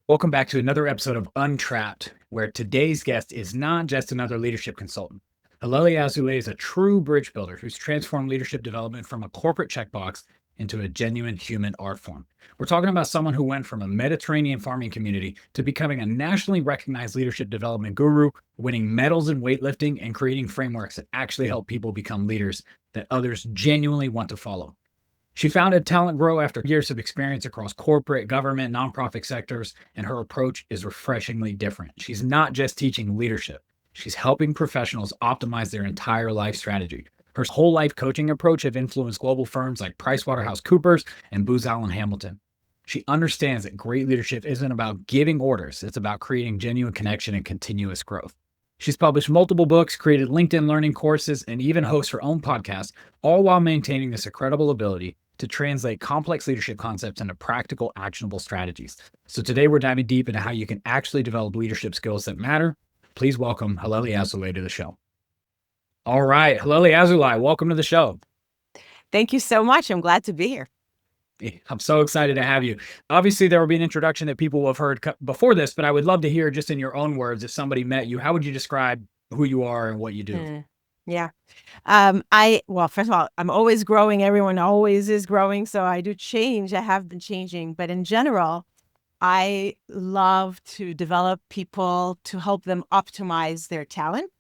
Welcome back to another episode of Untrapped, where today's guest is not just another leadership consultant. Halelly Azulay is a true bridge builder who's transformed leadership development from a corporate checkbox into a genuine human art form. We're talking about someone who went from a Mediterranean farming community to becoming a nationally recognized leadership development guru, winning medals in weightlifting and creating frameworks that actually help people become leaders that others genuinely want to follow. She founded Talent Grow after years of experience across corporate, government, nonprofit sectors, and her approach is refreshingly different. She's not just teaching leadership, she's helping professionals optimize their entire life strategy. Her whole life coaching approach have influenced global firms like PricewaterhouseCoopers and Booz Allen Hamilton. She understands that great leadership isn't about giving orders, it's about creating genuine connection and continuous growth. She's published multiple books, created LinkedIn learning courses, and even hosts her own podcast, all while maintaining this incredible ability to translate complex leadership concepts into practical, actionable strategies. So today we're diving deep into how you can actually develop leadership skills that matter. Please welcome Halelly Azulay to the show. All right, Halelly Azulay, welcome to the show. Thank you so much. I'm glad to be here. I'm so excited to have you. Obviously, there will be an introduction that people will have heard before this, but I would love to hear just in your own words, if somebody met you, how would you describe who you are and what you do? Yeah. Well, first of all, I'm always growing. Everyone always is growing. So I do change. I have been changing. But in general, I love to develop people to help them optimize their talent.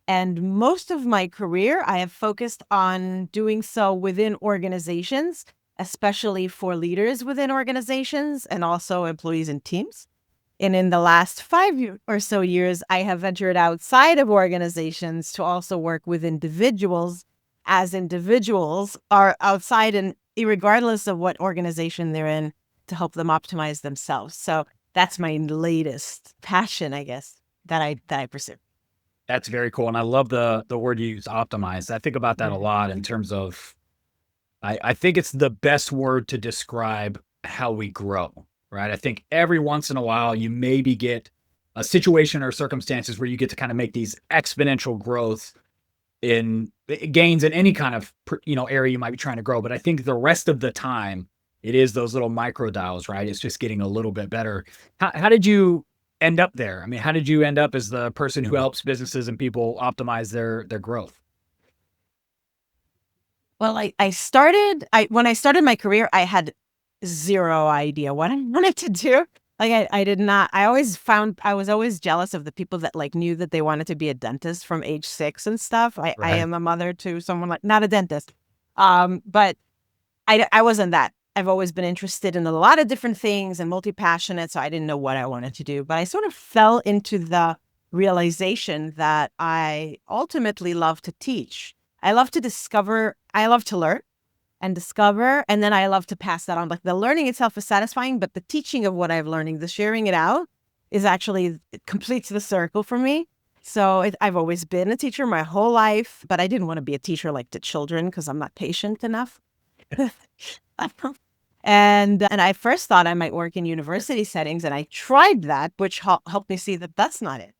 And most of my career, I have focused on doing so within organizations, especially for leaders within organizations and also employees and teams. And in the last 5 or so years, I have ventured outside of organizations to also work with individuals, as individuals are outside and regardless of what organization they're in, to help them optimize themselves. So that's my latest passion, I guess, that I pursue. That's very cool. And I love the word you use, optimize. I think about that a lot in terms of, I think it's the best word to describe how we grow. Right. I think every once in a while you maybe get a situation or circumstances where you get to kind of make these exponential growth in gains in any kind of, area you might be trying to grow. But I think the rest of the time it is those little micro dials, right? It's just getting a little bit better. How did you end up there? I mean, how did you end up as the person who helps businesses and people optimize their growth? Well, when I started my career, I had zero idea what I wanted to do. Like I did not, I always found, I was always jealous of the people that like knew that they wanted to be a dentist from age 6 and stuff. I am a mother to someone like, not a dentist. But I wasn't that. I've always been interested in a lot of different things and multi-passionate. So I didn't know what I wanted to do, but I sort of fell into the realization that I ultimately love to teach. I love to discover, I love to learn and discover, and then I love to pass that on. Like the learning itself is satisfying, but the teaching of what I'm learning, the sharing it out is actually, it completes the circle for me. So I've always been a teacher my whole life, but I didn't want to be a teacher like to children because I'm not patient enough. And I first thought I might work in university settings, and I tried that, which helped me see that that's not it.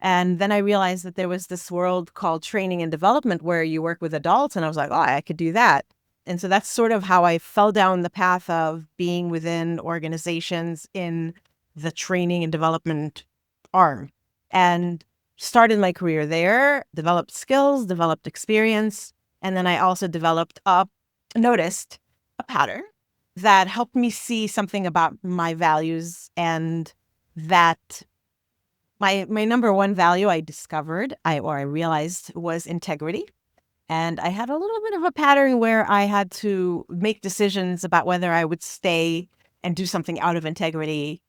And then I realized that there was this world called training and development where you work with adults, and I was like, oh, I could do that. And so that's sort of how I fell down the path of being within organizations in the training and development arm, and started my career there, developed skills, developed experience. And then I also noticed a pattern that helped me see something about my values, and that my number one value I realized was integrity. And I had a little bit of a pattern where I had to make decisions about whether I would stay and do something out of integrity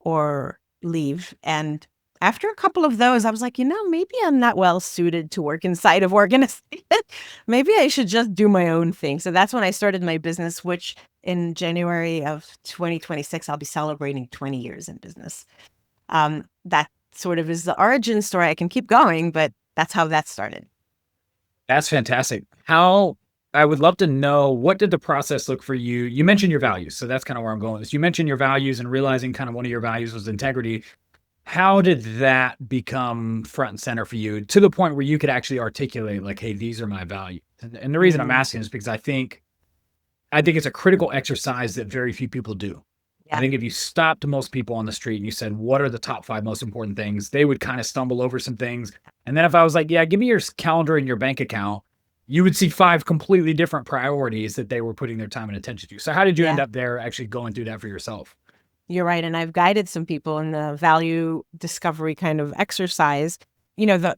or leave. And after a couple of those, I was like, maybe I'm not well suited to work inside of organizations. Maybe I should just do my own thing. So that's when I started my business, which in January of 2026, I'll be celebrating 20 years in business. That sort of is the origin story. I can keep going, but that's how that started. That's fantastic. I would love to know, what did the process look for you? You mentioned your values, so that's kind of where I'm going with this. You mentioned your values and realizing kind of one of your values was integrity. How did that become front and center for you to the point where you could actually articulate like, hey, these are my values? And the reason I'm asking is because I think it's a critical exercise that very few people do. I Yeah. think if you stopped most people on the street and you said, what are the top 5 most important things? They would kind of stumble over some things. And then if I was like, yeah, give me your calendar and your bank account, you would see 5 completely different priorities that they were putting their time and attention to. So how did you end Yeah. up there actually going through that for yourself? You're right. And I've guided some people in the value discovery kind of exercise. The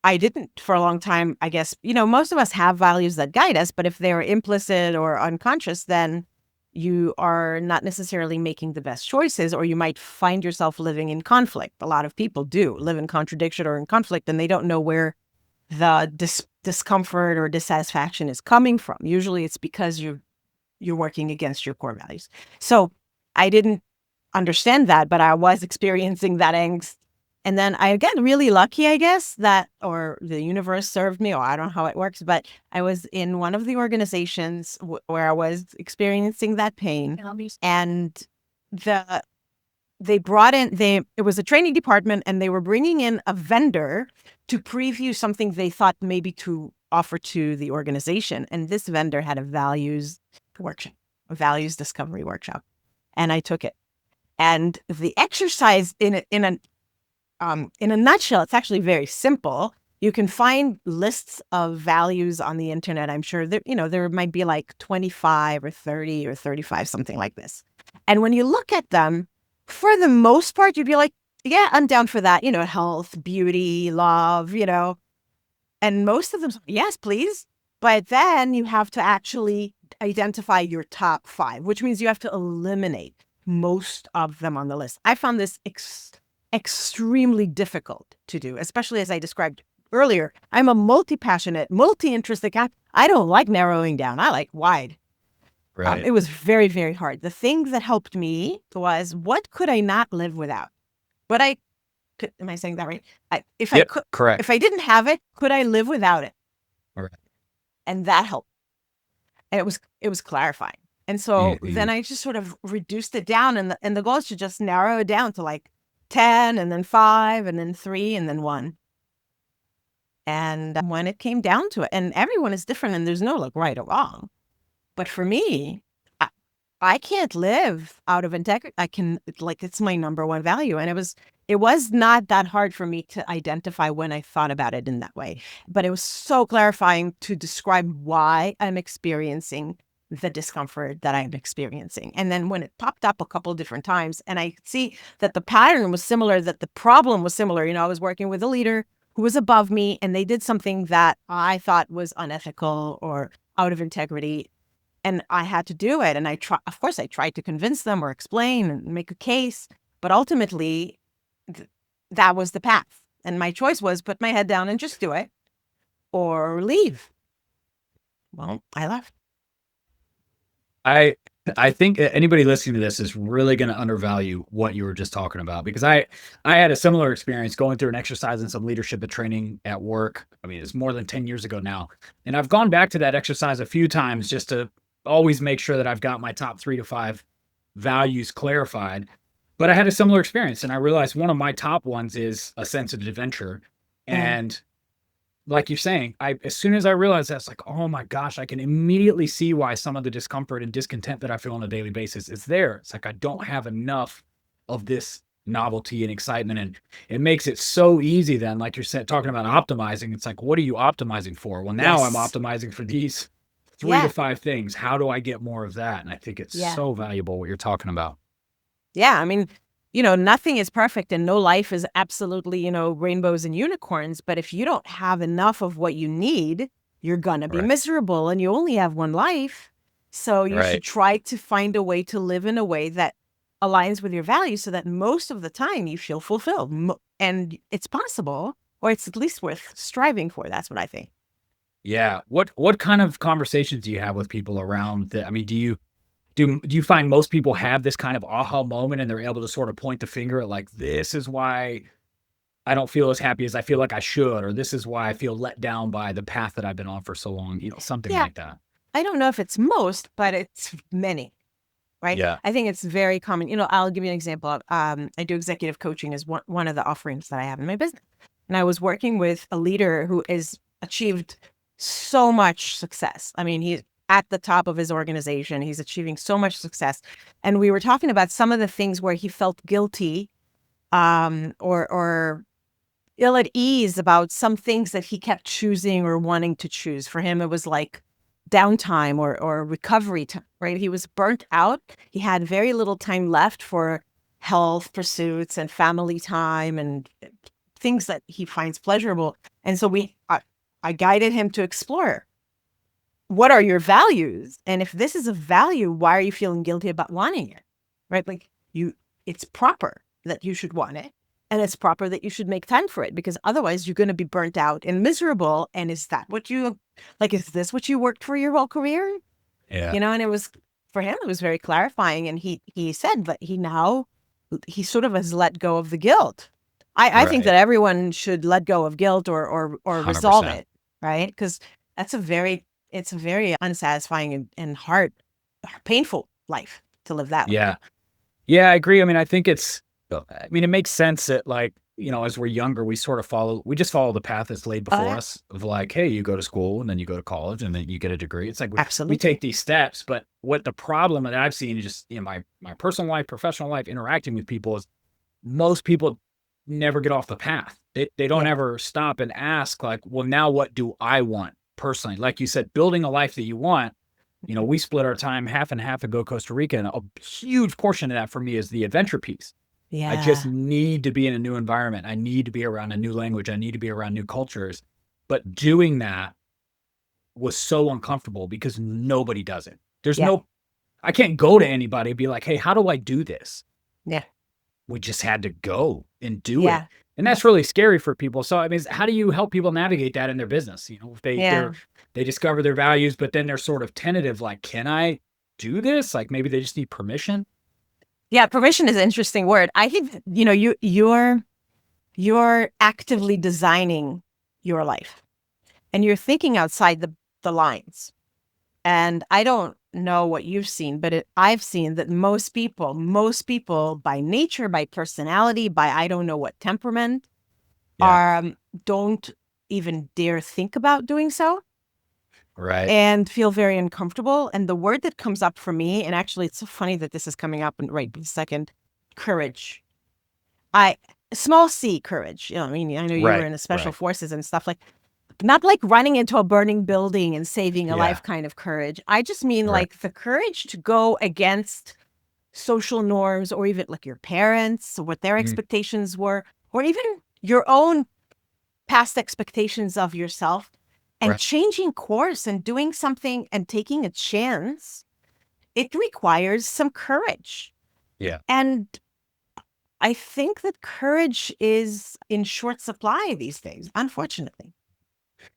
I didn't for a long time, I guess. Most of us have values that guide us, but if they're implicit or unconscious, then you are not necessarily making the best choices, or you might find yourself living in conflict. A lot of people do live in contradiction or in conflict, and they don't know where the discomfort or dissatisfaction is coming from. Usually it's because you're working against your core values. So I didn't understand that, but I was experiencing that angst. And then I got really lucky, I guess, or the universe served me, or I don't know how it works, but I was in one of the organizations where I was experiencing that pain. And the it was a training department, and they were bringing in a vendor to preview something they thought maybe to offer to the organization. And this vendor had a values workshop, a values discovery workshop. And I took it. And the exercise in a nutshell, it's actually very simple. You can find lists of values on the internet. I'm sure there might be like 25 or 30 or 35, something like this. And when you look at them, for the most part, you'd be like, yeah, I'm down for that. Health, beauty, love, and most of them, yes, please. But then you have to actually identify your top 5, which means you have to eliminate most of them on the list. I found this extremely difficult to do, especially as I described earlier. I'm a multi-passionate, multi-interested guy. I don't like narrowing down. I like wide. Right. It was very, very hard. The thing that helped me was, what could I not live without? Am I saying that right? If I could, correct. if I didn't have it, could I live without it? Right. And that helped. And it was clarifying. And so then I just sort of reduced it down, and the goal is to just narrow it down to like 10, and then 5, and then 3, and then 1. And when it came down to it, and everyone is different, and there's no right or wrong. But for me, I can't live out of integrity. It's my number one value. And it was not that hard for me to identify when I thought about it in that way. But it was so clarifying to describe why I'm experiencing the discomfort that I'm experiencing. And then when it popped up a couple different times, and I see that the pattern was similar, that the problem was similar. I was working with a leader who was above me, and they did something that I thought was unethical or out of integrity. And I had to do it. And of course, I tried to convince them or explain and make a case. But ultimately, that was the path. And my choice was put my head down and just do it, or leave. Well, I left. I think anybody listening to this is really going to undervalue what you were just talking about, because I had a similar experience going through an exercise and some leadership and training at work. I mean, it's more than 10 years ago now. And I've gone back to that exercise a few times just to always make sure that I've got my top 3 to 5 values clarified. But I had a similar experience, and I realized one of my top ones is a sense of adventure. And like you're saying, as soon as I realized that, it's like, oh my gosh, I can immediately see why some of the discomfort and discontent that I feel on a daily basis is there. It's like I don't have enough of this novelty and excitement, and it makes it so easy then, like you're talking about optimizing. It's like, what are you optimizing for? Well, now I'm optimizing for these 3 to 5 things. How do I get more of that? And I think it's so valuable what you're talking about. Yeah, I mean, nothing is perfect, and no life is absolutely, rainbows and unicorns. But if you don't have enough of what you need, you're going to be miserable, and you only have one life. So you should try to find a way to live in a way that aligns with your values, so that most of the time you feel fulfilled. And it's possible, or it's at least worth striving for. That's what I think. Yeah. What kind of conversations do you have with people around that? I mean, do you find most people have this kind of aha moment, and they're able to sort of point the finger at, like, this is why I don't feel as happy as I feel like I should, or this is why I feel let down by the path that I've been on for so long, something like that. I don't know if it's most, but it's many, right? Yeah. I think it's very common. I'll give you an example. I do executive coaching as one of the offerings that I have in my business. And I was working with a leader who has achieved so much success. I mean, at the top of his organization. He's achieving so much success. And we were talking about some of the things where he felt guilty, or ill at ease about some things that he kept choosing or wanting to choose. For him, it was like downtime or recovery time, right? He was burnt out. He had very little time left for health pursuits and family time and things that he finds pleasurable. And so I guided him to explore, what are your values? And if this is a value, why are you feeling guilty about wanting it? Right? Like it's proper that you should want it. And it's proper that you should make time for it, because otherwise you're going to be burnt out and miserable. And is that what you like? Is this what you worked for your whole career? Yeah. And it was, for him, it was very clarifying. And he said that he sort of has let go of the guilt. I think that everyone should let go of guilt or resolve 100%. it, right? Because it's a very unsatisfying and hard, painful life to live that way. Yeah. Yeah, I agree. I mean, it makes sense that, like, as we're younger, we just follow the path that's laid before us of like, hey, you go to school and then you go to college and then you get a degree. It's like we take these steps. But what the problem that I've seen is just in my personal life, professional life, interacting with people is most people never get off the path. They don't ever stop and ask, like, well, now what do I want personally? Like you said, building a life that you want. We split our time half and half to go to Costa Rica, and a huge portion of that for me is the adventure piece. Yeah. I just need to be in a new environment. I need to be around a new language. I need to be around new cultures. But doing that was so uncomfortable because nobody does it. I can't go to anybody and be like, hey, how do I do this? Yeah. We just had to go and do it. Yeah. And that's really scary for people. So, I mean, how do you help people navigate that in their business? If they discover their values, but then they're sort of tentative, like, can I do this? Like, maybe they just need permission. Yeah, permission is an interesting word. I think, you're actively designing your life and you're thinking outside the lines. And I don't know what you've seen, but I've seen that most people by nature, by personality, by I don't know what temperament, don't even dare think about doing so. Right. And feel very uncomfortable. And the word that comes up for me, and actually it's so funny that this is coming up right this second, courage. Small c, courage. I know you were in the special forces and stuff, like, not like running into a burning building and saving a life kind of courage. I just mean like the courage to go against social norms, or even like your parents, what their expectations were, or even your own past expectations of yourself. And changing course and doing something and taking a chance, it requires some courage. Yeah. And I think that courage is in short supply these days, unfortunately.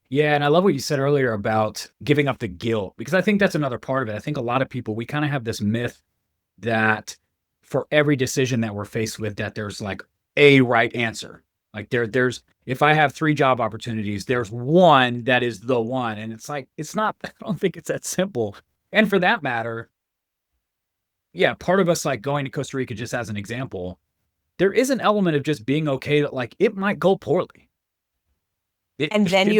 Yeah. And I love what you said earlier about giving up the guilt, because I think that's another part of it. I think a lot of people, we kind of have this myth that for every decision that we're faced with, that there's like a right answer. Like there's, if I have 3 job opportunities, there's one that is the one. And it's like, it's not, I don't think it's that simple. And for that matter, part of us, like going to Costa Rica, just as an example, there is an element of just being okay that, like, it might go poorly. Then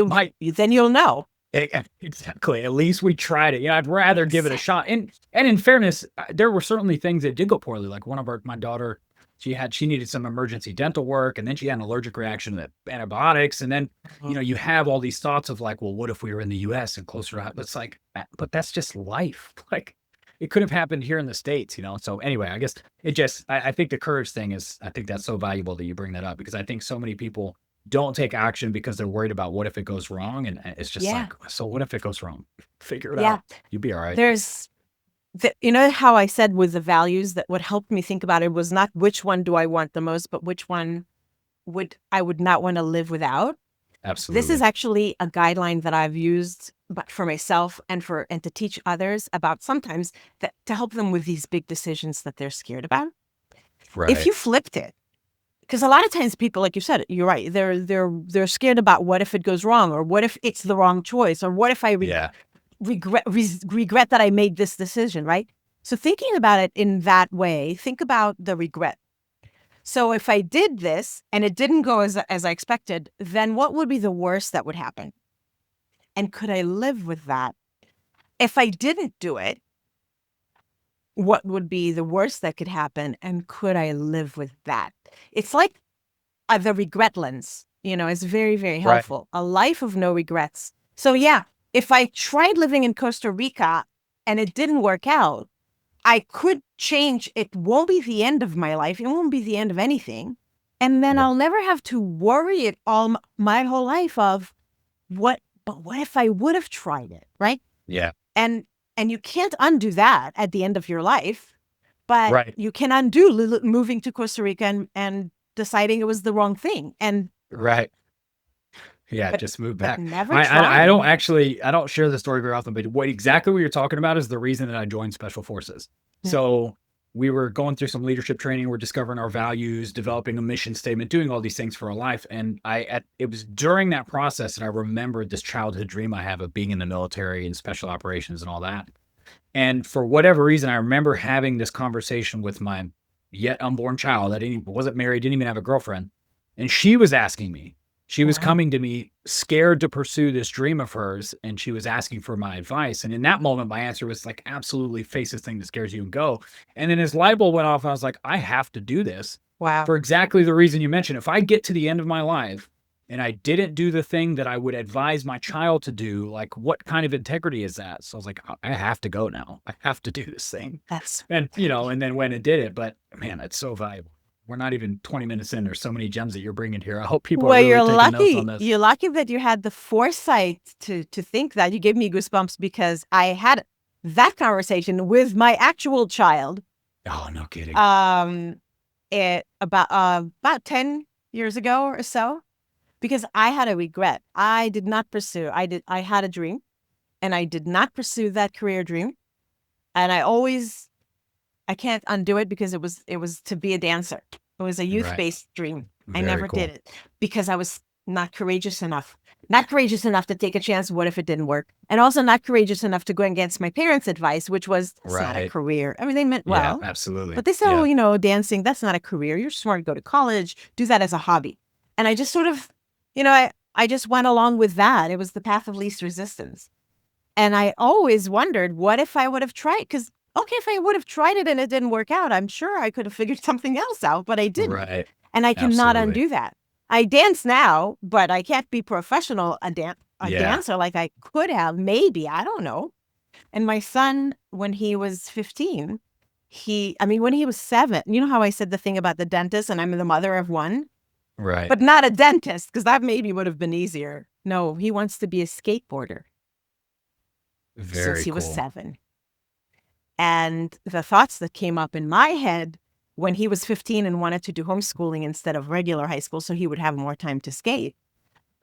you'll know. Exactly. At least we tried it. I'd rather give it a shot. And in fairness, there were certainly things that did go poorly. Like my daughter, she needed some emergency dental work, and then she had an allergic reaction to antibiotics. And then, you have all these thoughts of like, well, what if we were in the US and closer to, it's like, but that's just life. Like, it could have happened here in the States, So anyway, I guess I think the courage thing I think that's so valuable that you bring that up, because I think so many people don't take action because they're worried about what if it goes wrong. And it's just like, so what if it goes wrong? Figure it out. You'll be all right. There's, how I said with the values, that what helped me think about it was not which one do I want the most, but which one I would not want to live without. Absolutely. This is actually a guideline that I've used, but for myself and to teach others about, sometimes to help them with these big decisions that they're scared about. Right. If you flipped it, because a lot of times people, like you said, you're right, they're scared about what if it goes wrong, or what if it's the wrong choice, or what if I regret that I made this decision, right? So thinking about it in that way, think about the regret. So if I did this and it didn't go as I expected, then what would be the worst that would happen? And could I live with that? if I didn't do it, what would be the worst that could happen? And could I live with that? It's like the regret lens, is very, very Right. helpful. A life of no regrets. So yeah, if I tried living in Costa Rica and it didn't work out, I could change. It won't be the end of my life. It won't be the end of anything. And then Right. I'll never have to worry it all my whole life of what if I would have tried it, right? Yeah. And you can't undo that at the end of your life, but Right. you can undo moving to Costa Rica and deciding it was the wrong thing. And Right. Yeah, but just move but back. never I don't trying. actually, I don't share the story very often, but exactly what you're talking about is the reason that I joined Special Forces. Yeah. So we were going through some leadership training. We're discovering our values, developing a mission statement, doing all these things for our life. And it was during that process that I remembered this childhood dream I have of being in the military and special operations and all that. And for whatever reason, I remember having this conversation with my yet unborn child. Wasn't married, didn't even have a girlfriend. And she was asking me, she was Wow. coming to me scared to pursue this dream of hers. And she was asking for my advice. And in that moment, my answer was like, absolutely face this thing that scares you and go. And then his light bulb went off. And I was like, I have to do this Wow. for exactly the reason you mentioned. If I get to the end of my life and I didn't do the thing that I would advise my child to do, like what kind of integrity is that? So I was like, I have to go now. I have to do this thing. That's And, and then went and did it. But man, it's so valuable. We're not even 20 minutes in. There's so many gems that you're bringing here. I hope people are well, really you're taking notes on lucky. this. You're lucky that you had the foresight to think that. You gave me goosebumps because I had that conversation with my actual child. Oh, no kidding. About 10 years ago or so, because I had a regret. I did not pursue. I had a dream, and I did not pursue that career dream. And I can't undo it because it was to be a dancer. It was a youth-based dream. I Very never cool. did it because I was not courageous enough. Not courageous enough to take a chance. What if it didn't work? And also not courageous enough to go against my parents' advice, which was, it's not a Right. career. I mean, they meant Yeah, well, absolutely. but they said, Yeah. oh, dancing, that's not a career. You're smart to go to college, do that as a hobby. And I just sort of, I just went along with that. It was the path of least resistance. And I always wondered, what if I would have tried? Because, okay, if I would have tried it and it didn't work out, I'm sure I could have figured something else out, but I didn't. Right. And I cannot Absolutely. undo that. I dance now, but I can't be professional Yeah. dancer like I could have, maybe, I don't know. And my son, when he was 15, when he was 7, you know how I said the thing about the dentist and I'm the mother of one? Right. But not a dentist, because that maybe would have been easier. No, he wants to be a skateboarder since Very he was cool. 7. And the thoughts that came up in my head when he was 15 and wanted to do homeschooling instead of regular high school so he would have more time to skate,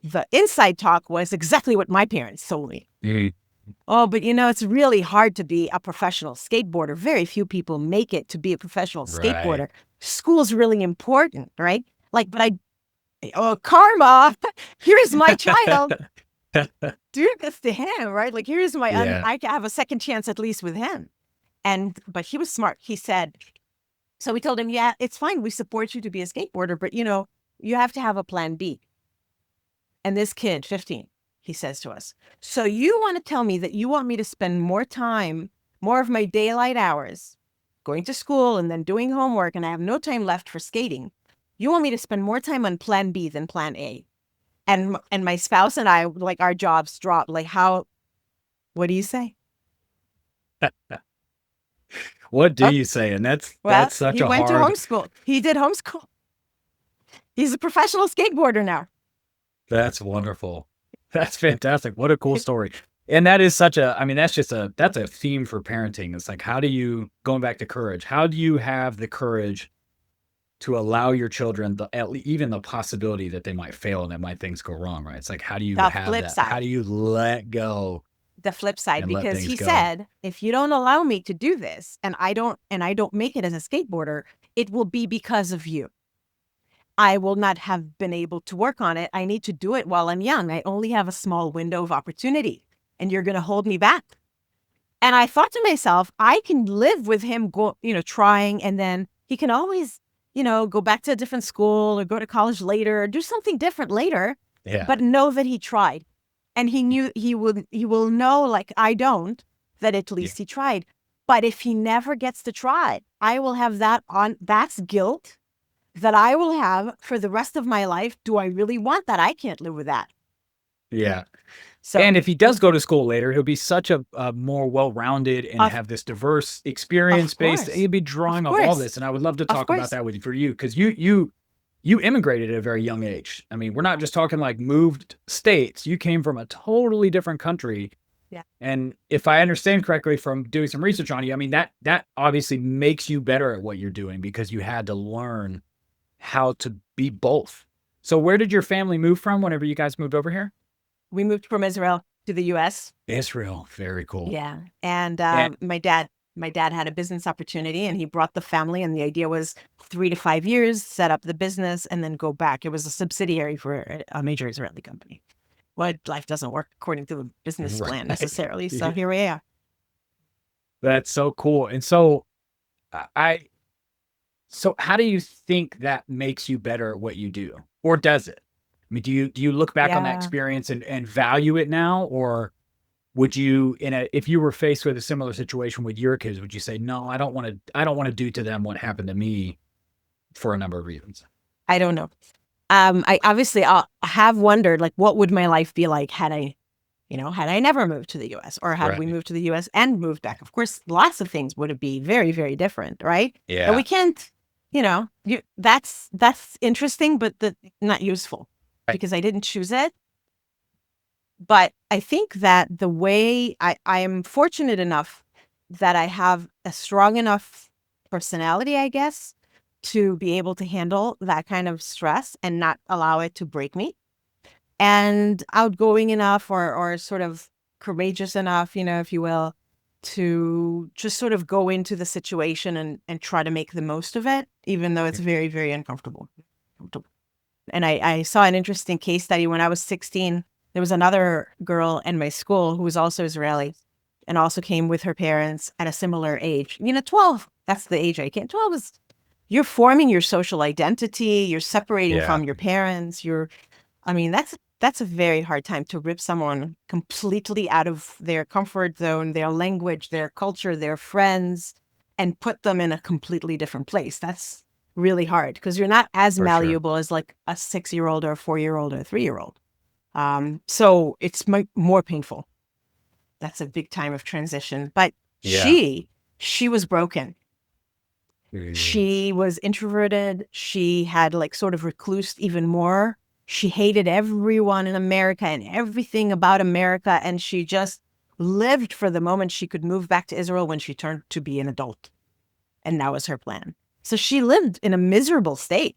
the inside talk was exactly what my parents told me. Mhm. Oh, but it's really hard to be a professional skateboarder. Very few people make it to be a professional skateboarder. Right. School's really important, right? Like, but karma, here's my child. Do this to him, right? Like, here's my, Yeah. I have a second chance at least with him. But he was smart. He said, so we told him, yeah, it's fine. We support you to be a skateboarder, but you have to have a plan B. And this kid, 15, he says to us, so you want to tell me that you want me to spend more of my daylight hours going to school and then doing homework, and I have no time left for skating. You want me to spend more time on plan B than plan A. And my spouse and I, like, our jobs dropped. Like, what do you say? What do you say? And that's such he a went to hard. homeschool. He did homeschool. He's a professional skateboarder now. That's wonderful. That's fantastic. What a cool story. And that is such a, I mean, that's a theme for parenting. It's like, going back to courage, how do you have the courage to allow your children even the possibility that they might fail and that things go wrong, right? It's like, how do you have that? Side. How do you let go? The flip side, because he go? said, if you don't allow me to do this and I don't make it as a skateboarder, it will be because of you. I will not have been able to work on it. I need to do it while I'm young. I only have a small window of opportunity and you're going to hold me back. And I thought to myself, I can live with him trying, and then he can always, go back to a different school or go to college later or do something different later. Yeah. But know that he tried. And he knew he will know, like I don't, that at least he tried. But if he never gets to try, I will have that's guilt that I will have for the rest of my life. Do I really want that? I can't live with that. Yeah. So, and if he does go to school later, he'll be such a more well-rounded and of, have this diverse experience of base. course, He'll be of drawing off all course, this. And I would love to of talk about course. that with you for you, because you immigrated at a very young age. I mean, we're not just talking like moved states. You came from a totally different country. Yeah. And if I understand correctly from doing some research on you, I mean, that obviously makes you better at what you're doing because you had to learn how to be both. So where did your family move from whenever you guys moved over here? We moved from Israel to the U.S. Israel. Very cool. Yeah. And And my dad had a business opportunity and he brought the family, and the idea was 3 to 5 years, set up the business and then go back. It was a subsidiary for a major Israeli company. Well, life doesn't work according to the business plan necessarily. So here we are. That's so cool. And so so how do you think that makes you better at what you do? Or does it? I mean, do you look back on that Yeah. experience and value it now? Or would you, if you were faced with a similar situation with your kids, would you say, no, I don't want to do to them what happened to me for a number of reasons? I don't know. I obviously have wondered, like, what would my life be like had I never moved to the U.S. or had we Right. moved to the U.S. and moved back? Of course, lots of things would be very, very different, right? And we Yeah. can't, that's interesting, but not useful Right. because I didn't choose it. But I think that the way I am fortunate enough that I have a strong enough personality, I guess, to be able to handle that kind of stress and not allow it to break me, and outgoing enough or sort of courageous enough, if you will, to just sort of go into the situation and try to make the most of it, even though it's very, very uncomfortable. And I saw an interesting case study when I was 16. There was another girl in my school who was also Israeli and also came with her parents at a similar age. 12, that's the age I came. 12 is, you're forming your social identity. You're separating Yeah. from your parents. That's a very hard time to rip someone completely out of their comfort zone, their language, their culture, their friends, and put them in a completely different place. That's really hard because you're not as For sure. malleable as like a 6-year-old or a 4-year-old or a 3-year-old. So it's more painful. That's a big time of transition. But Yeah. she was broken. She was introverted. She had like sort of reclused even more. She hated everyone in America and everything about America. And she just lived for the moment she could move back to Israel when she turned to be an adult. And that was her plan. So she lived in a miserable state,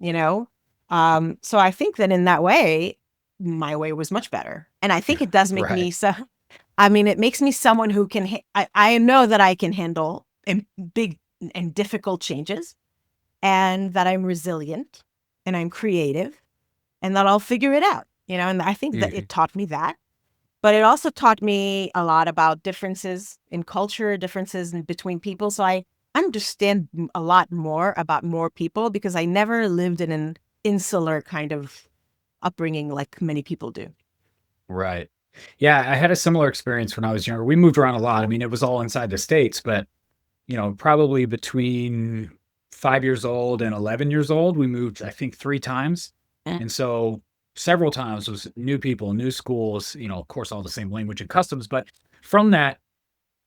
So I think that in that way, my way was much better. And I think it does make me it makes me someone who can, I know that I can handle big and difficult changes, and that I'm resilient and I'm creative and that I'll figure it out, and I think that it taught me that. But it also taught me a lot about differences in culture, differences between people. So I understand a lot more about more people because I never lived in an insular kind of upbringing like many people do. Right. Yeah, I had a similar experience when I was younger. We moved around a lot. I mean, it was all inside the States, but probably between 5 years old and 11 years old, we moved, I think, 3 times. And so several times was new people, new schools, of course, all the same language and customs. But from that,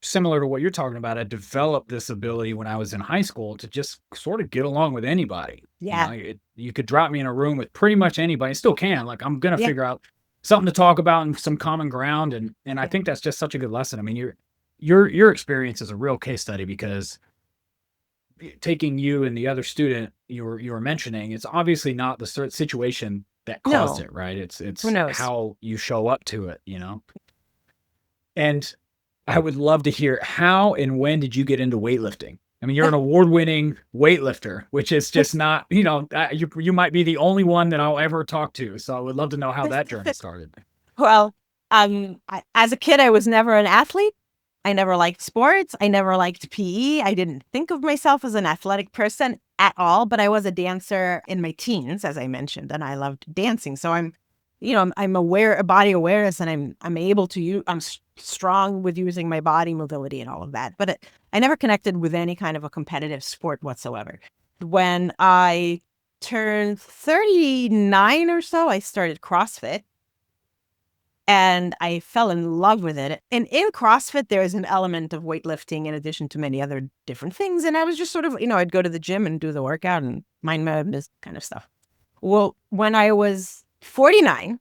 similar to what you're talking about, I developed this ability when I was in high school to just sort of get along with anybody. Yeah. You could drop me in a room with pretty much anybody. I still can. Like, I'm going to Yeah. figure out something to talk about and some common ground. And I think that's just such a good lesson. I mean, your experience is a real case study because taking you and the other student you were mentioning, it's obviously not the situation that caused No. it, right? It's Who knows? how you show up to it, And I would love to hear how and when did you get into weightlifting? I mean, you're an award-winning weightlifter, which is just not, you might be the only one that I'll ever talk to. So I would love to know how that journey started. Well, as a kid, I was never an athlete. I never liked sports. I never liked PE. I didn't think of myself as an athletic person at all, but I was a dancer in my teens, as I mentioned, and I loved dancing. So I'm aware of body awareness, and I'm able to strong with using my body mobility and all of that. But I never connected with any kind of a competitive sport whatsoever. When I turned 39 or so, I started CrossFit. And I fell in love with it. And in CrossFit, there is an element of weightlifting in addition to many other different things. And I was just sort of, I'd go to the gym and do the workout and mind my own business kind of stuff. Well, when I was 49,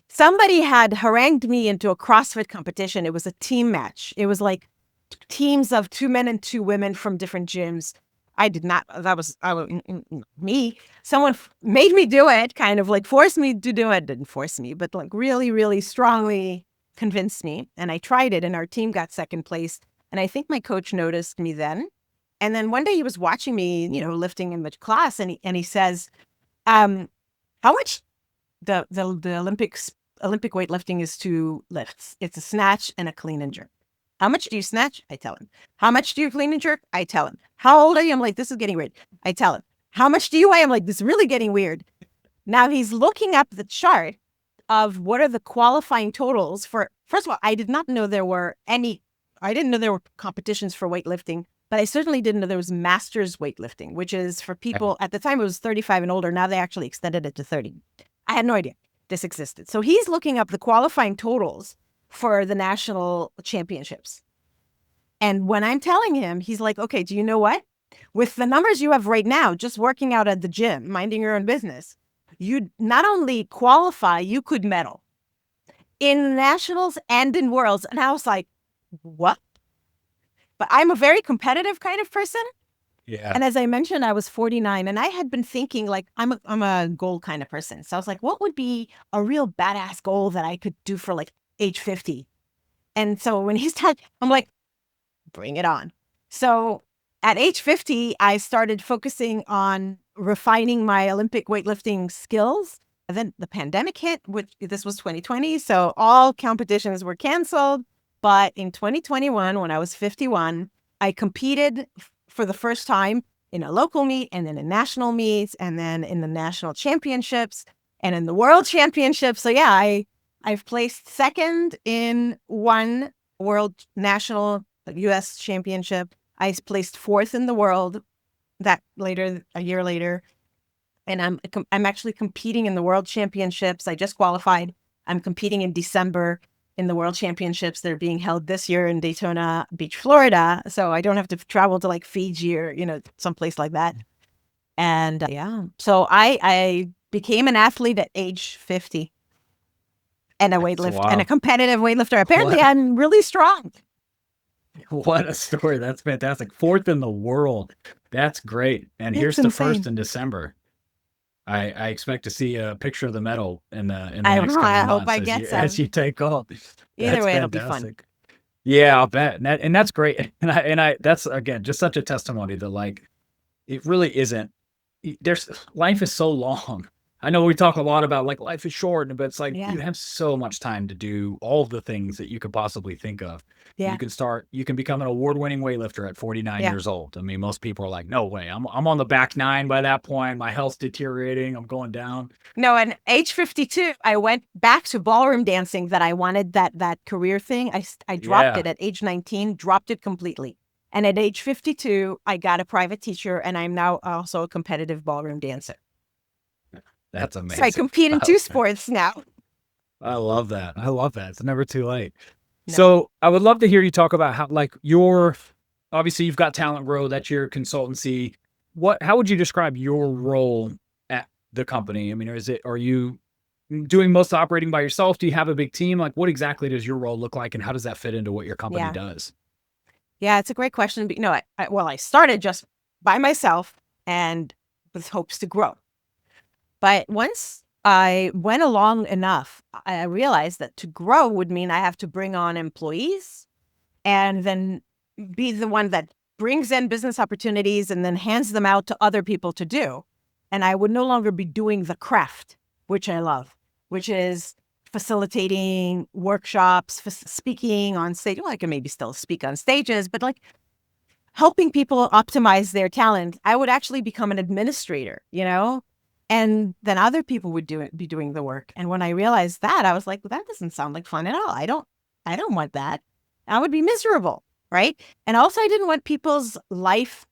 somebody had harangued me into a CrossFit competition. It was a team match. It was like teams of 2 men and 2 women from different gyms. I did not, that was me. Someone made me do it, kind of like forced me to do it. Didn't force me, but like really, really strongly convinced me. And I tried it and our team got second place. And I think my coach noticed me then. And then one day he was watching me, lifting in the class and he says, how much the Olympic weightlifting is 2 lifts. It's a snatch and a clean and jerk. How much do you snatch? I tell him. How much do you clean and jerk? I tell him. How old are you? I'm like, this is getting weird. I tell him. How much do you weigh? I'm like, this is really getting weird. Now he's looking up the chart of what are the qualifying totals for, first of all, I did not know there were competitions for weightlifting, but I certainly didn't know there was masters weightlifting, which is for people, at the time it was 35 and older. Now they actually extended it to 30. I had no idea this existed. So he's looking up the qualifying totals for the national championships. And when I'm telling him, he's like, okay, do you know what? With the numbers you have right now, just working out at the gym, minding your own business, you not only qualify, you could medal in nationals and in worlds. And I was like, what? But I'm a very competitive kind of person. Yeah. And as I mentioned, I was 49 and I had been thinking like, I'm a goal kind of person. So I was like, what would be a real badass goal that I could do for like age 50? And so when he's I'm like, bring it on. So at age 50, I started focusing on refining my Olympic weightlifting skills. And then the pandemic hit, which this was 2020. So all competitions were canceled. But in 2021, when I was 51, I competed for the first time in a local meet and then in national meets and then in the national championships and in the world championships. So yeah, I've placed second in one world national U.S. championship. I placed 4th in the world a year later. And I'm actually competing in the world championships. I just qualified. I'm competing in December in the world championships that are being held this year in Daytona Beach, Florida. So I don't have to travel to like Fiji or, someplace like that. And so I became an athlete at age 50 and and a competitive weightlifter. Apparently I'm really strong. What a story. That's fantastic. 4th in the world. That's great. And here's the first in December. I expect to see a picture of the medal in the next couple I months hope I get some. as you take off. Either way, it'll be fun. Yeah, I'll bet. And that's great. And I that's again just such a testimony that like it really isn't. Life is so long. I know we talk a lot about like life is short, but it's like you have so much time to do all of the things that you could possibly think of. Yeah. You can become an award-winning weightlifter at 49 years old. I mean, most people are like, no way. I'm on the back 9 by that point. My health's deteriorating. I'm going down. No, and age 52, I went back to ballroom dancing that I wanted that career thing. I dropped it at age 19, dropped it completely. And at age 52, I got a private teacher and I'm now also a competitive ballroom dancer. That's amazing. So I compete in 2 sports now. I love that. It's never too late. No. So I would love to hear you talk about how, like, obviously you've got Talent Grow, that's your consultancy. How would you describe your role at the company? I mean, are you doing most operating by yourself? Do you have a big team? Like, what exactly does your role look like and how does that fit into what your company does? Yeah, it's a great question. But, I started just by myself and with hopes to grow. But once I went along enough, I realized that to grow would mean I have to bring on employees and then be the one that brings in business opportunities and then hands them out to other people to do. And I would no longer be doing the craft, which I love, which is facilitating workshops, speaking on stage. Well, I can maybe still speak on stages, but like helping people optimize their talent. I would actually become an administrator, and then other people would be doing the work. And when I realized that, I was like, well, that doesn't sound like fun at all. I don't I don't want that. I would be miserable, right? And also, I didn't want people's life,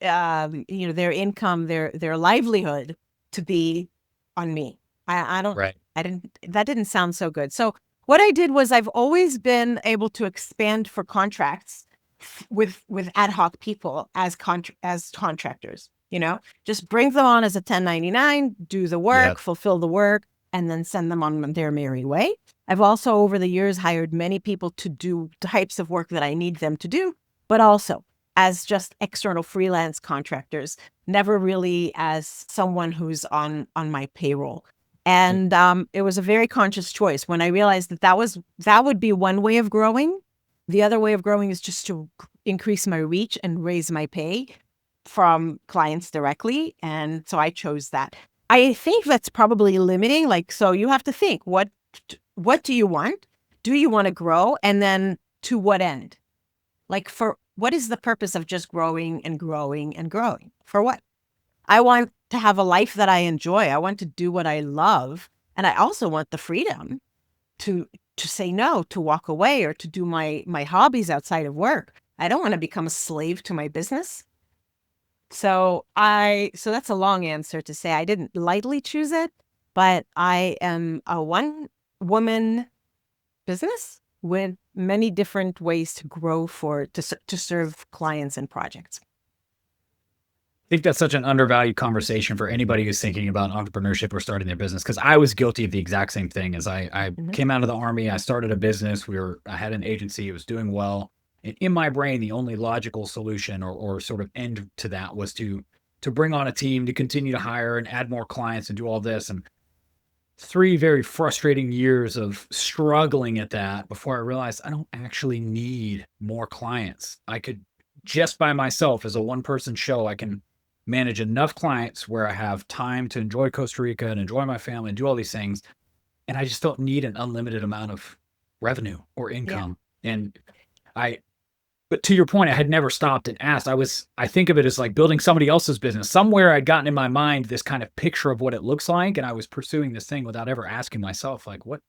their income, their livelihood to be on me. I don't, Right. that didn't sound so good. So what I did was I've always been able to expand for contracts with ad hoc people as contractors, just bring them on as a 1099, do the Yeah. work, fulfill the work, and then send them on their merry way. I've also over the years hired many people to do types of work that I need them to do, but also as just external freelance contractors, never really as someone who's on my payroll. And it was a very conscious choice when I realized that would be one way of growing. The other way of growing is just to increase my reach and raise my pay from clients directly. And so I chose that. I think that's probably limiting. Like, so you have to think, what do you want? Do you want to grow? And then to what end? Like, for what is the purpose of just growing and growing and growing? For what? I want to have a life that I enjoy. I want to do what I love. And I also want the freedom to say no, to walk away, or to do my hobbies outside of work. I don't want to become a slave to my business. So that's a long answer to say I didn't lightly choose it, but I am a one woman business with many different ways to grow to serve clients and projects. I think that's such an undervalued conversation for anybody who's thinking about entrepreneurship or starting their business. Because I was guilty of the exact same thing. As I came out of the Army, I started a business. I had an agency. It was doing well. And in my brain, the only logical solution or sort of end to that was to bring on a team, to continue to hire and add more clients and do all this. And 3 very frustrating years of struggling at that before I realized I don't actually need more clients. I could, just by myself as a one-person show, I can manage enough clients where I have time to enjoy Costa Rica and enjoy my family and do all these things. And I just don't need an unlimited amount of revenue or Yeah. income. And but to your point, I had never stopped and asked. I think of it as like building somebody else's business. Somewhere I'd gotten in my mind this kind of picture of what it looks like. And I was pursuing this thing without ever asking myself, like, what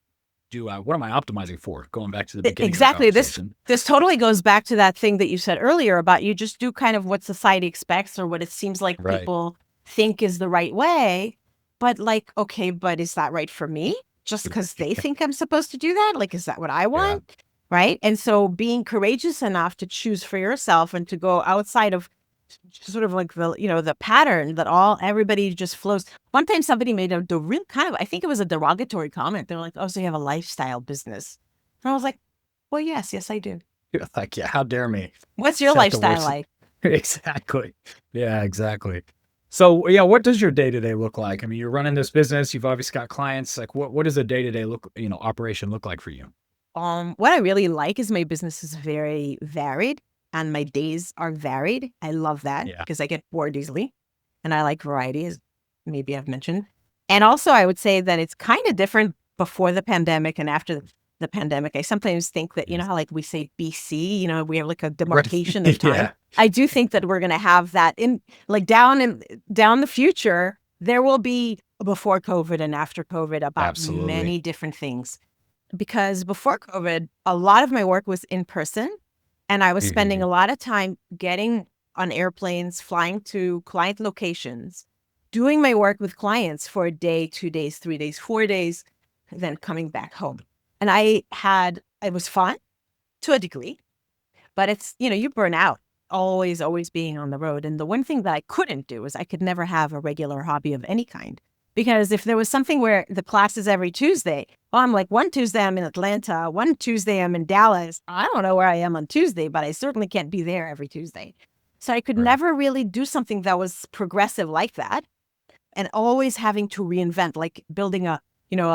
am I optimizing for? Going back to the beginning. Exactly. Of the conversation. This totally goes back to that thing that you said earlier about you just do kind of what society expects or what it seems like Right. people think is the right way. But like, okay, but is that right for me? Just because they think I'm supposed to do that? Like, is that what I want? Yeah. Right. And so being courageous enough to choose for yourself and to go outside of sort of like the pattern that everybody just flows. One time somebody made the real kind of, I think it was a derogatory comment. They're like, oh, so you have a lifestyle business. And I was like, well, yes, I do. Like, yeah, how dare me? What's your lifestyle like? Exactly. Yeah, exactly. So yeah, what does your day-to-day look like? I mean, you're running this business, you've obviously got clients. Like what does a day-to-day operation look like for you? What I really like is my business is very varied and my days are varied. I love that because I get bored easily and I like variety, as maybe I've mentioned. And also I would say that it's kind of different before the pandemic and after the pandemic. I sometimes think that, how like we say BC, we have like a demarcation of time. Yeah. I do think that we're going to have that in like down the future, there will be before COVID and after COVID about Absolutely. many different things. Because before COVID, a lot of my work was in person and I was spending a lot of time getting on airplanes, flying to client locations, doing my work with clients for a day, 2 days, 3 days, 4 days, then coming back home. And it was fun to a degree, but it's, you burn out always being on the road. And the one thing that I couldn't do is I could never have a regular hobby of any kind. Because if there was something where the class is every Tuesday, well, I'm like, one Tuesday I'm in Atlanta, one Tuesday I'm in Dallas. I don't know where I am on Tuesday, but I certainly can't be there every Tuesday. So I could never really do something that was progressive like that. And always having to reinvent, like building a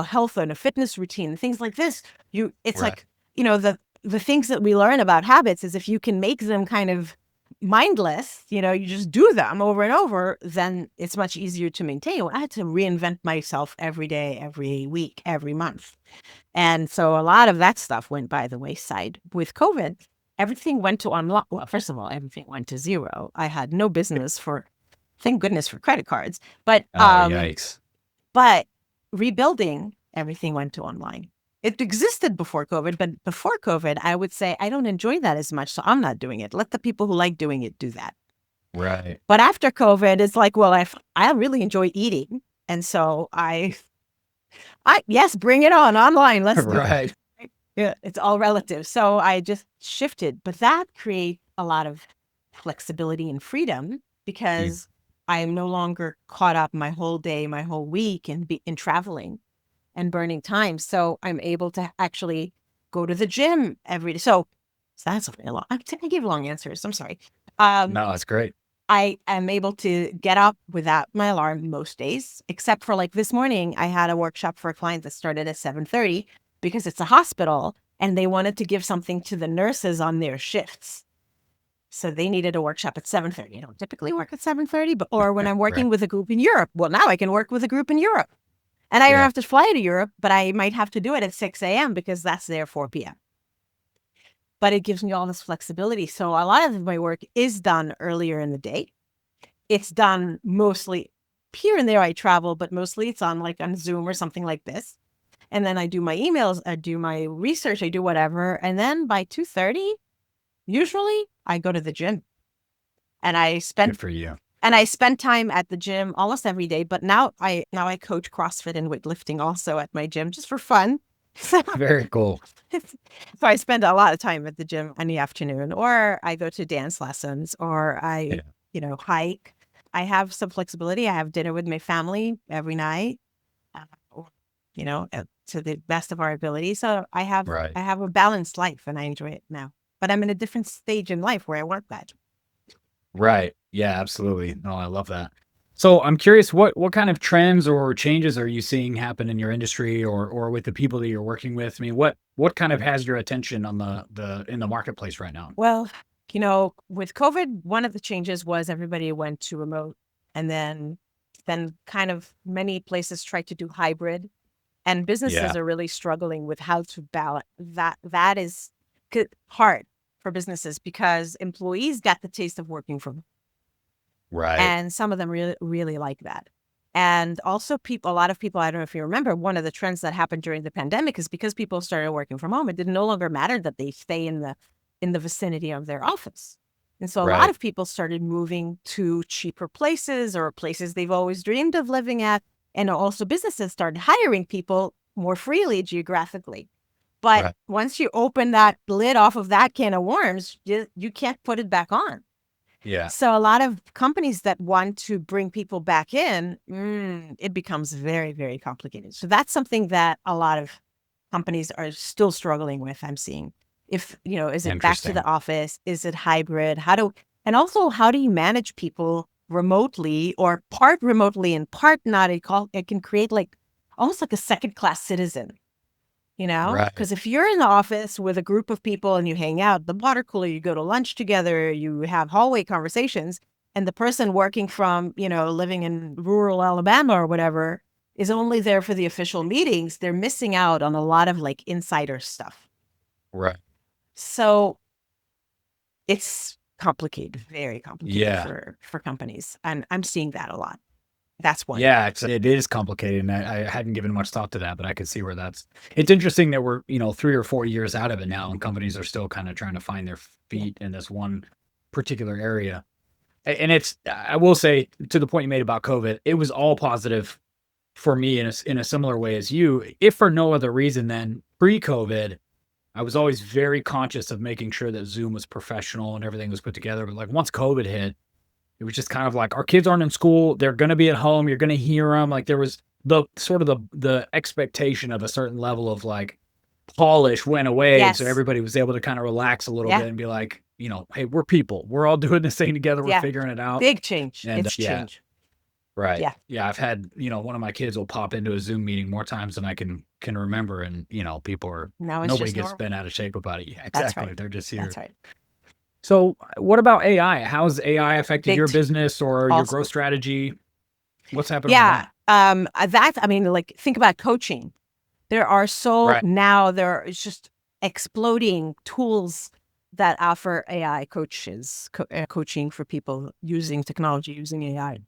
health and a fitness routine, things like this. It's like, the things that we learn about habits is if you can make them kind of mindless, you just do them over and over, then it's much easier to maintain. I had to reinvent myself every day, every week, every month. And so a lot of that stuff went by the wayside. With COVID, everything went to unlock. Well, first of all, everything went to zero. I had no business thank goodness for credit cards. But yikes. But rebuilding, everything went to online. It existed before COVID, but before COVID, I would say I don't enjoy that as much, so I'm not doing it. Let the people who like doing it do that. Right. But after COVID, it's like, well, I really enjoy eating, and so yes, bring it on online. Let's do it. Right. Yeah, it's all relative. So I just shifted, but that creates a lot of flexibility and freedom because I am no longer caught up my whole day, my whole week in traveling and burning time. So I'm able to actually go to the gym every day. So that's a long. I give long answers. I'm sorry. No, that's great. I am able to get up without my alarm most days, except for like this morning, I had a workshop for a client that started at 7:30 because it's a hospital and they wanted to give something to the nurses on their shifts. So they needed a workshop at 7:30. I don't typically work at 7:30, or when I'm working Right. with a group in Europe. Well, now I can work with a group in Europe. And I don't Yeah. have to fly to Europe, but I might have to do it at 6 a.m. because that's their 4 p.m. But it gives me all this flexibility. So a lot of my work is done earlier in the day. It's done mostly here and there I travel, but mostly it's on like on Zoom or something like this. And then I do my emails, I do my research, I do whatever. And then by 2:30, usually I go to the gym and Good for you. I spend time at the gym almost every day. But now I coach CrossFit and weightlifting also at my gym just for fun. So Very cool. I spend a lot of time at the gym in the afternoon, or I go to dance lessons, or I, Yeah. hike. I have some flexibility. I have dinner with my family every night, or, to the best of our ability. So Right. I have a balanced life and I enjoy it now. But I'm in a different stage in life where I want that. Right. Yeah, absolutely. No, I love that. So I'm curious, what kind of trends or changes are you seeing happen in your industry or with the people that you're working with? I mean, what kind of has your attention on the in the marketplace right now? Well, with COVID, one of the changes was everybody went to remote, and then kind of many places tried to do hybrid, and businesses Yeah. are really struggling with how to balance that. That is hard for businesses because employees got the taste of working from home, Right. and some of them really really like that. And also a lot of people, I don't know if you remember, one of the trends that happened during the pandemic is because people started working from home, it didn't no longer matter that they stay in the vicinity of their office. And so a lot Right. of people started moving to cheaper places or places they've always dreamed of living at. And also businesses started hiring people more freely geographically. But Right. once you open that lid off of that can of worms, you can't put it back on. Yeah. So a lot of companies that want to bring people back in, it becomes very, very complicated. So that's something that a lot of companies are still struggling with. I'm seeing is it back to the Interesting. office? Is it hybrid? And also how do you manage people remotely or part remotely and part not? It can create like almost like a second class citizen. Right. Because if you're in the office with a group of people and you hang out, the water cooler, you go to lunch together, you have hallway conversations, and the person working from, living in rural Alabama or whatever is only there for the official meetings, they're missing out on a lot of like insider stuff. Right. So it's complicated, very complicated Yeah. for companies. And I'm seeing that a lot. That's one. Yeah, it is complicated, and I hadn't given much thought to that, but I could see where it's interesting that we're, 3 or 4 years out of it now, and companies are still kinda trying to find their Yeah. feet in this one particular area. And I will say, to the point you made about COVID, it was all positive for me in a similar way as you, if for no other reason than pre-COVID, I was always very conscious of making sure that Zoom was professional and everything was put together, but, like, once COVID hit, it was just kind of like, our kids aren't in school, they're gonna be at home, you're gonna hear them. Like, there was the sort of the expectation of a certain level of, like, polish went away, and so Yes. everybody was able to kinda relax a little Yeah. bit and be like, "Hey, we're people. We're all doing this thing together, we're Yeah. figuring it out." Big change. And, It's yeah, change. right. Yeah. Yeah, I've had, one of my kids will pop into a Zoom meeting more times than I can remember, and, people are Now it's nobody just gets normal. bent out of shape about it. Yeah, That's exactly, right. they're just That's here. right. So, what about AI? How's AI affected Big your business or your growth Also. strategy? What's happening with Yeah. that? Like think about coaching. Right. There is just exploding tools that offer AI coaching for people using technology, using AI.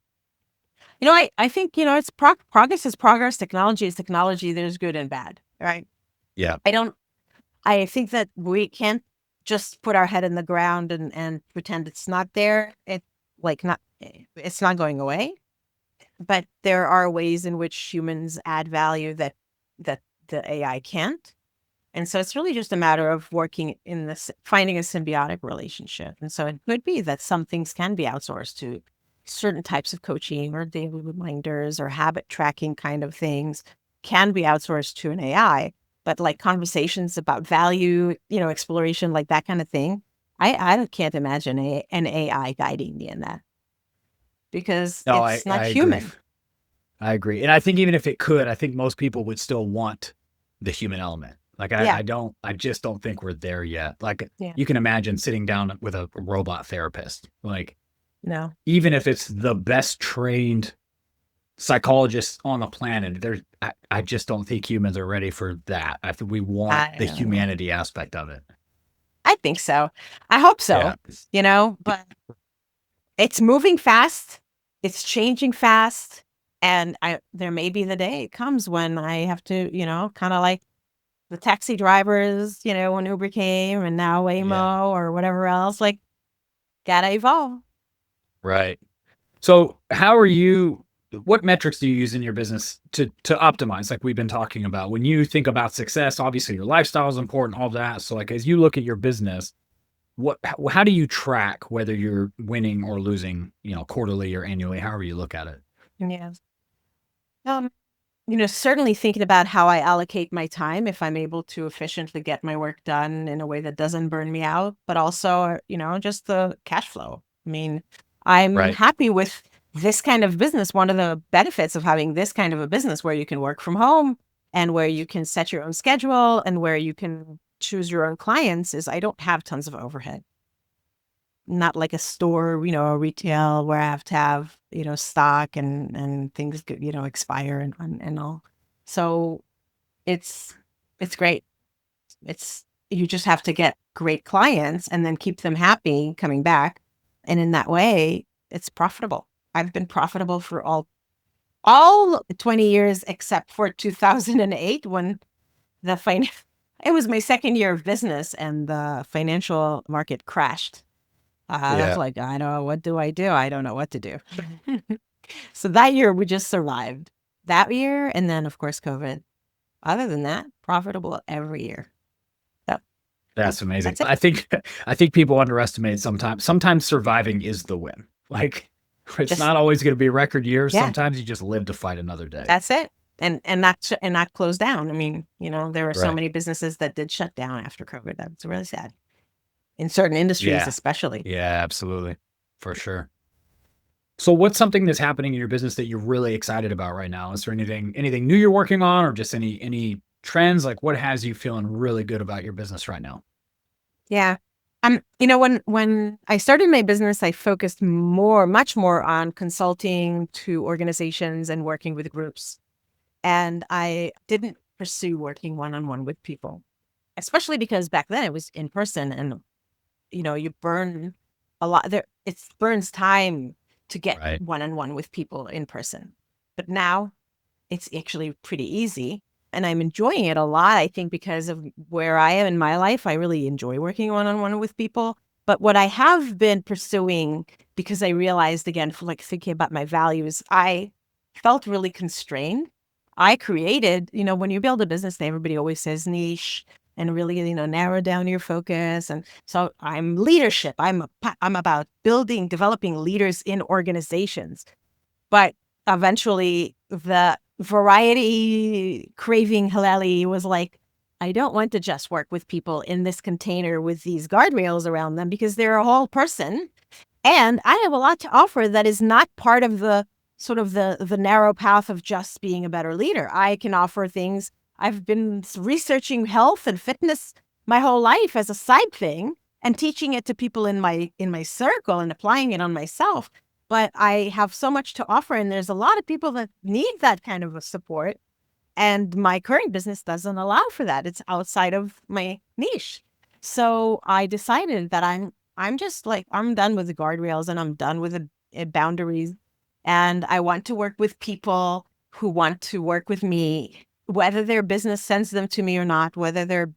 I think, it's progress is progress. Technology is technology. There's good and bad, right? Yeah. I think that we can't just put our head in the ground and pretend it's not there. It's not going away, but there are ways in which humans add value that the AI can't. And so it's really just a matter of working in this, finding a symbiotic relationship. And so it could be that some things can be outsourced to certain types of coaching or daily reminders or habit tracking kind of things can be outsourced to an AI. But like conversations about value, exploration, like that kind of thing, I can't imagine an AI guiding me in that because No, it's I not agree. human. I agree. And I think even if it could, I think most people would still want the human element. Like Yeah. I just don't think we're there yet. Like Yeah. you can imagine sitting down with a robot therapist. Like No. even if it's the best trained psychologist on the planet, I just don't think humans are ready for that. I think we want I the don't know. humanity aspect of it. I think so. I hope Yeah. so, but it's moving fast. It's changing fast. And there may be the day it comes when I have to, kind of like the taxi drivers, when Uber came and now Yeah. Waymo or whatever else, like, gotta evolve. Right. So how are you what metrics do you use in your business to optimize like we've been talking about? When you think about success, obviously your lifestyle is important, all that. So like as you look at your business, how do you track whether you're winning or losing, quarterly or annually, however you look at it? Yes. Um, certainly thinking about how I allocate my time, if I'm able to efficiently get my work done in a way that doesn't burn me out, but also, just the cash flow. I mean, I'm Right. happy with this kind of business. One of the benefits of having this kind of a business where you can work from home and where you can set your own schedule and where you can choose your own clients is I don't have tons of overhead. Not like a store, a retail where I have to have, stock and things, expire and all. So it's it's great. You just have to get great clients and then keep them happy coming back. And in that way, it's profitable. I've been profitable for all 20 years except for 2008 when the fin it was my second year of business and the financial market crashed. I was Yeah. like, I don't know, what do I do? I don't know what to do. So that year we just survived. That year, and then of course COVID. Other than that, profitable every year. So That's amazing. that's it. I think people underestimate sometimes surviving is the win. Like it's Just not always going to be a record year. yeah, Sometimes you just live to fight another day. that's it. And not close down. I mean, there were so Right. many businesses that did shut down after COVID. That's really sad. In certain industries, Yeah. especially. Yeah, absolutely. For sure. So what's something that's happening in your business that you're really excited about right now? Is there anything new you're working on or just any trends? Like what has you feeling really good about your business right now? Yeah. When I started my business, I focused much more on consulting to organizations and working with groups. And I didn't pursue working one-on-one with people, especially because back then it was in person and, you burn a lot there. It burns time to get Right. one-on-one with people in person. But now it's actually pretty easy. And I'm enjoying it a lot, I think, because of where I am in my life. I really enjoy working one on one with people. But what I have been pursuing, because I realized again, like thinking about my values, I felt really constrained. I created, when you build a business, everybody always says niche and really, narrow down your focus. And so I'm leadership. I'm about building, developing leaders in organizations. But eventually, the variety craving Halelly was like, I don't want to just work with people in this container with these guardrails around them because they're a whole person. And I have a lot to offer that is not part of the sort of the narrow path of just being a better leader. I can offer things. I've been researching health and fitness my whole life as a side thing and teaching it to people in my circle and applying it on myself. But I have so much to offer, and there's a lot of people that need that kind of a support. And my current business doesn't allow for that. It's outside of my niche. So I decided that I'm just like I'm done with the guardrails and I'm done with the boundaries. And I want to work with people who want to work with me whether their business sends them to me or not, whether their,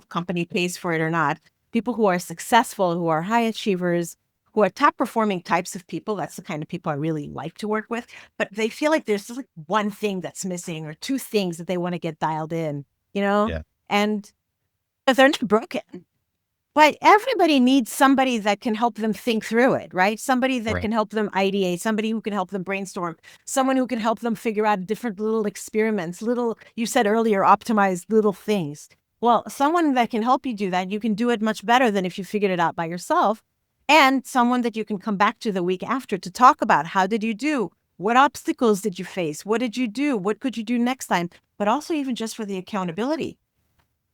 company pays for it or not, people who are successful, who are high achievers, who are top performing types of people. That's the kind of people I really like to work with. But they feel like there's just like one thing that's missing or two things that they want to get dialed in, Yeah. and but they're not broken. But everybody needs somebody that can help them think through it, right? Somebody that Right. can help them ideate, somebody who can help them brainstorm, someone who can help them figure out different little experiments, you said earlier, optimize little things. Well, someone that can help you do that, you can do it much better than if you figured it out by yourself. And someone that you can come back to the week after to talk about, how did you do? What obstacles did you face? What did you do? What could you do next time? But also even just for the accountability.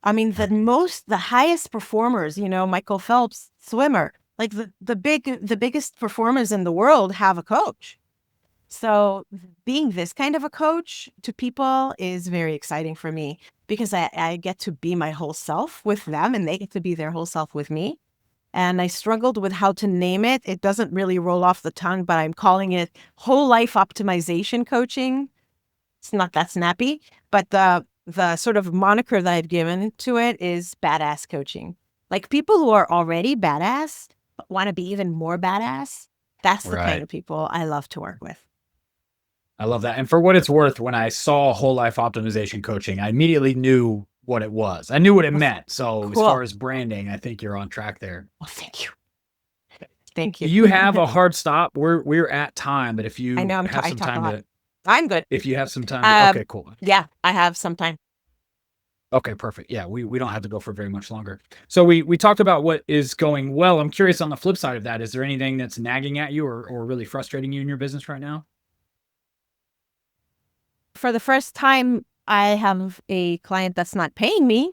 I mean, the highest performers, Michael Phelps, swimmer, like the biggest performers in the world have a coach. So being this kind of a coach to people is very exciting for me because I get to be my whole self with them and they get to be their whole self with me. And I struggled with how to name it. It doesn't really roll off the tongue, but I'm calling it whole life optimization coaching. It's not that snappy, but the sort of moniker that I've given to it is badass coaching. Like people who are already badass but want to be even more badass. That's the kind Right. of people I love to work with. I love that. And for what it's worth, when I saw whole life optimization coaching, I immediately knew what it was. I knew what it meant. So as Cool. far as branding, I think you're on track there. Well, thank you. Thank you. You have a hard stop. We're at time, but if you I know have I some talk a time lot. I'm good. if you have some time, okay, cool. Yeah, I have some time. Okay, perfect. Yeah, we don't have to go for very much longer. So we talked about what is going well. I'm curious on the flip side of that, is there anything that's nagging at you or really frustrating you in your business right now? For the first time, I have a client that's not paying me.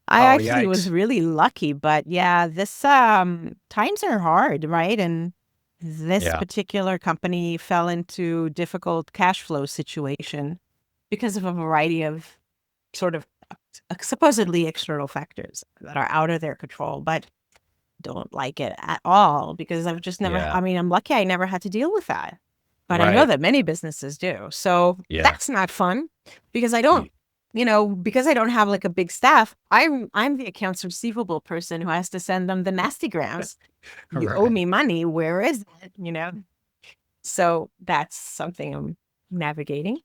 I Oh, actually was yikes. really lucky, but yeah, this times are hard, right? And this Yeah. particular company fell into difficult cash flow situation because of a variety of sort of supposedly external factors that are out of their control, but don't like it at all because I've just never, Yeah. I mean, I'm lucky I never had to deal with that. But I know Right. that many businesses do. So Yeah. that's not fun because I don't, because I don't have like a big staff, I'm the accounts receivable person who has to send them the nasty grams. You owe Right. me money. Where is it? So that's something I'm navigating.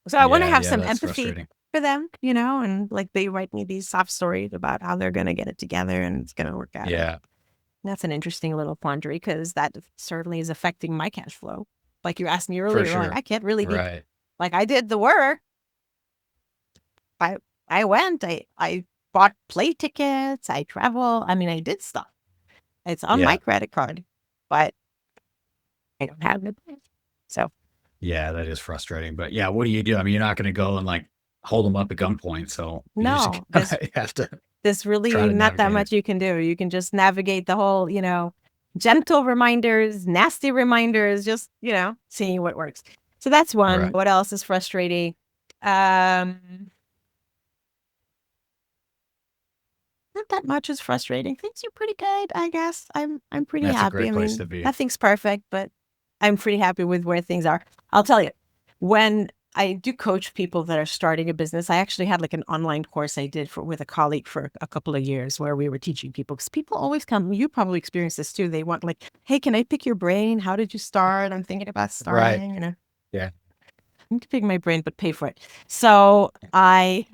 So I want to Yeah, have yeah, some that's empathy frustrating. for them, and like they write me these soft stories about how they're going to get it together and it's going to work out. Yeah, That's an interesting little quandary because that certainly is affecting my cash flow. Like you asked me for earlier, like sure. I can't really be Right. like I did the work. I I went. I bought plane tickets. I travel. I mean, I did stuff. It's on my Yeah. credit card, but I don't have it. So Yeah, that is frustrating. But yeah, what do you do? I mean, you're not going to go and like hold them up at gunpoint. So you just no, kinda have to there's try really to not that navigate it. much you can do. You can just navigate the whole, gentle reminders, nasty reminders, just, seeing what works. So that's one. Right. What else is frustrating? Um, Not that much is frustrating. Things are pretty good, I guess. I'm pretty That's a happy. great I place to mean, be. nothing's perfect, but I'm pretty happy with where things are. I'll tell you, when I do coach people that are starting a business, I actually had like an online course I did with a colleague for a couple of years where we were teaching people because people always come, you probably experience this too. They want like, hey, can I pick your brain? How did you start? I'm thinking about Right. starting, Yeah. you can pick my brain, but pay for it. So I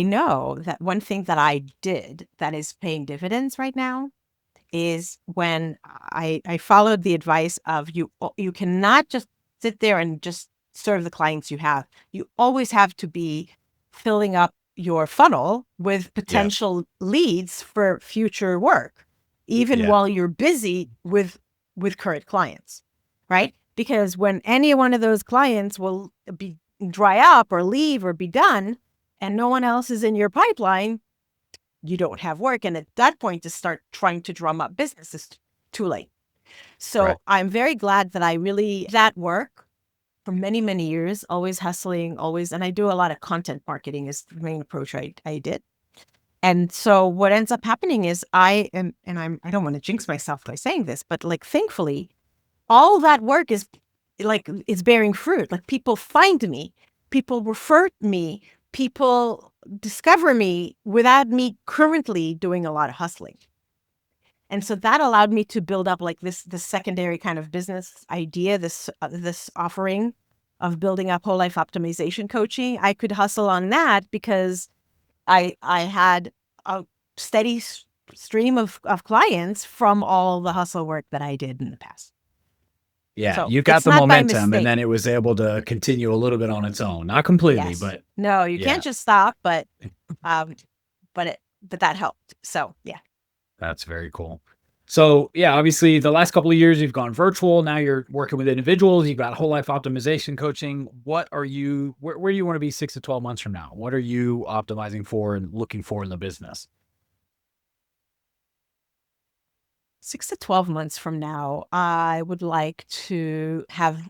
know that one thing that I did that is paying dividends right now is when I followed the advice of you cannot just sit there and just serve the clients you have. You always have to be filling up your funnel with Yeah. potential leads for future work, even Yeah. while you're busy with current clients, right? Because when any one of those clients will be dry up or leave or be done, and no one else is in your pipeline, you don't have work. And at that point, to start trying to drum up business is too late. Right. So I'm very glad that I really that work for many, many years, always hustling, always. And I do a lot of content marketing is the main approach I did. And so what ends up happening is I don't want to jinx myself by saying this, but like thankfully, all that work is like it's bearing fruit. Like people find me. people refer me, people discover me without me currently doing a lot of hustling. And so that allowed me to build up like this secondary kind of business idea, this offering of building up whole life optimization coaching. I could hustle on that because I had a steady stream of clients from all the hustle work that I did in the past. Yeah, So you got it's the not by momentum, and mistake. then it was able to continue a little bit on its own. Not completely, Yes. but No, you yeah, can't just stop, but that helped. So yeah. that's very cool. So yeah, obviously the last couple of years you've gone virtual. Now you're working with individuals. You've got whole life optimization coaching. What are you, where do you want to be 6 to 12 months from now? What are you optimizing for and looking for in the business? 6 to 12 months from now, I would like to have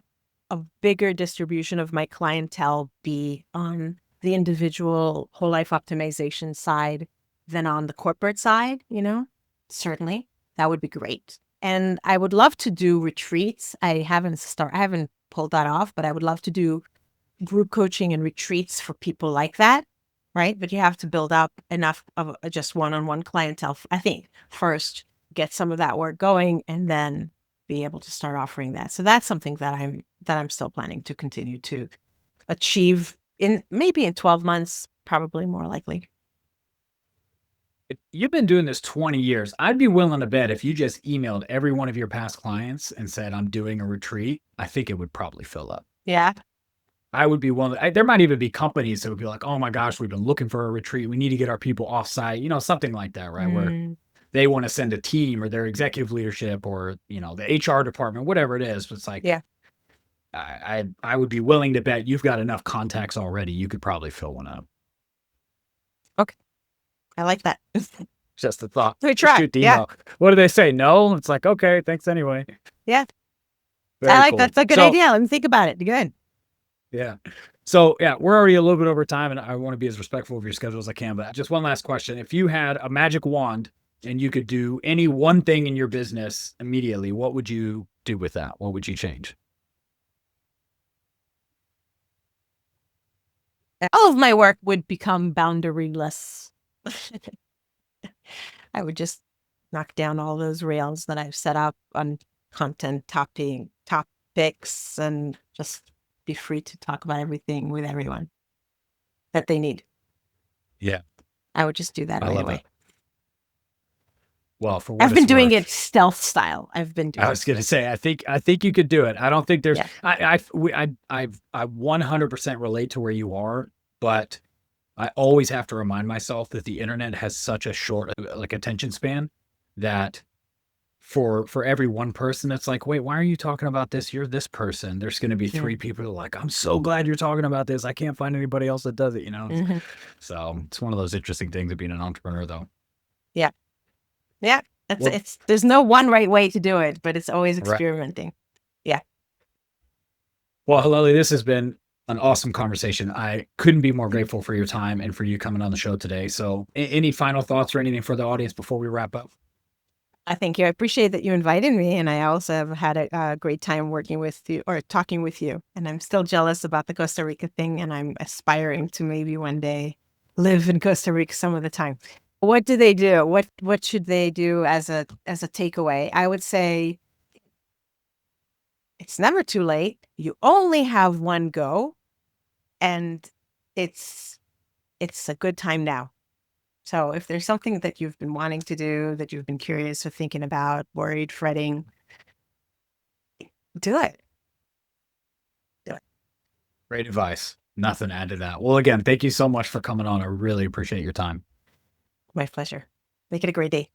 a bigger distribution of my clientele be on the individual whole life optimization side than on the corporate side, certainly that would be great. And I would love to do retreats. I haven't pulled that off, but I would love to do group coaching and retreats for people like that. Right. But you have to build up enough of just one-on-one clientele, I think, first, get some of that work going, and then be able to start offering that. So that's something that I'm still planning to continue to achieve in 12 months, probably more likely. You've been doing this 20 years. I'd be willing to bet if you just emailed every one of your past clients and said, I'm doing a retreat, I think it would probably fill up. Yeah. I would be willing. There might even be companies that would be like, "Oh my gosh, we've been looking for a retreat. We need to get our people off site." Something like that, right? Where they want to send a team or their executive leadership or the HR department, whatever it is. But it's like, Yeah. I would be willing to bet you've got enough contacts already. You could probably fill one up. Okay. I like that. Just a thought. We try. Shoot the Yeah. email. What do they say? No. It's like, okay, thanks anyway. Yeah. Very I like cool. that's a good idea. Let me think about it. Good. Yeah. So yeah, we're already a little bit over time, and I want to be as respectful of your schedule as I can. But just one last question: if you had a magic wand and you could do any one thing in your business immediately, what would you do with that? What would you change? All of my work would become boundaryless. I would just knock down all those rails that I've set up on content topics and just be free to talk about everything with everyone that they need. Yeah, I would just do that I right love away. it. Well, for what I've been it's doing worth, it stealth style. I was going to say, I think you could do it. I don't think there's, Yeah. I 100% relate to where you are, but I always have to remind myself that the internet has such a short attention span that for every one person, it's like, wait, why are you talking about this? You're this person. There's going to be 3 people who are like, I'm so glad you're talking about this. I can't find anybody else that does it, Mhm. So it's one of those interesting things of being an entrepreneur, though. Yeah. Yeah. Well, There's no one right way to do it, but it's always right. experimenting. Yeah. Well, Halelly, this has been an awesome conversation. I couldn't be more grateful for your time and for you coming on the show today. So any final thoughts or anything for the audience before we wrap up? I thank you. I appreciate that you invited me, and I also have had a great time working with you or talking with you. And I'm still jealous about the Costa Rica thing, and I'm aspiring to maybe one day live in Costa Rica some of the time. What do they do? What should they do as a takeaway? I would say it's never too late. You only have one go, and it's a good time now. So if there's something that you've been wanting to do, that you've been curious or thinking about, worried, fretting, do it. Do it. Great advice. Nothing to add to that. Well, again, thank you so much for coming on. I really appreciate your time. My pleasure. Make it a great day.